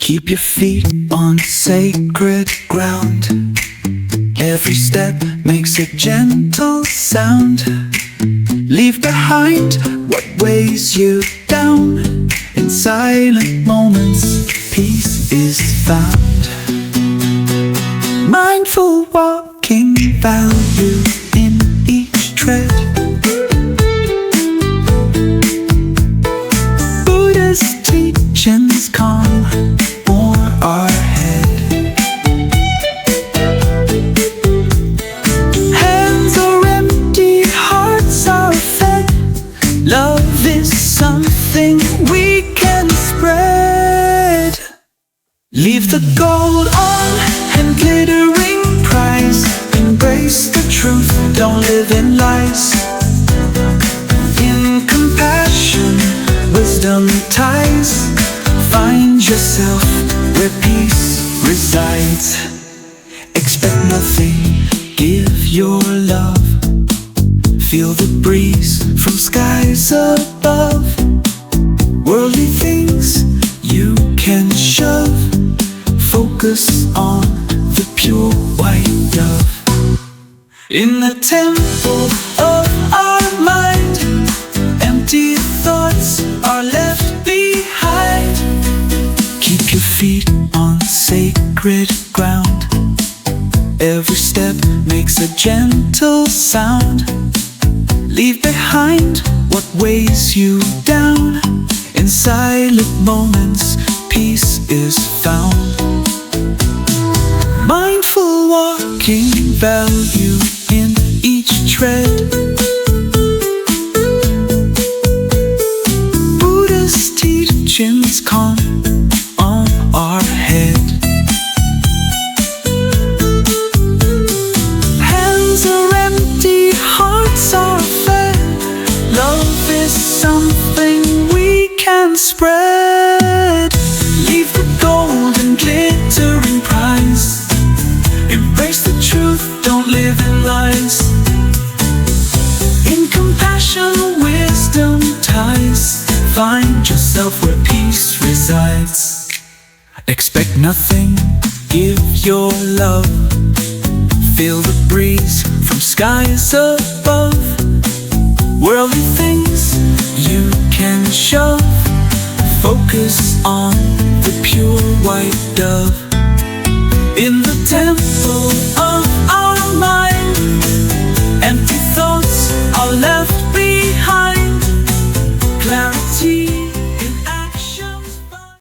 Keep your feet on sacred ground. Every step makes a gentle sound. Leave behind what weighs you down. In silent moments, peace is found. Mindful walking, value in each tread. Buddhist teachings calm o'er our head. Hands are empty, hearts are fed. Love is something we can spread. Leave the gold on and glittering prize. Embrace the truth, don't live in lies. In compassion, wisdom ties. Find yourself where peace resides. Expect nothing, give your love. Feel the breeze from skies above. Worldly things you can shove. Focus on the pure white dove. In the temple of our mind, empty thoughts are left behind. Keep your feet on sacred ground. Every step makes a gentle sound. Leave behind what weighs you down. In silent moments, peace is found. Mindful walking, value in each tread. Buddhist teachings calm on our head. Hands are empty, hearts are fed. Love is something we can spread. Leave the gold and glittering prize. Embrace the truth, don't live in lies. In compassion, wisdom ties. Find yourself where peace resides. Expect nothing, give your love. Feel the breeze from skies above. Worldly things you can shove. Focus on the pure white dove.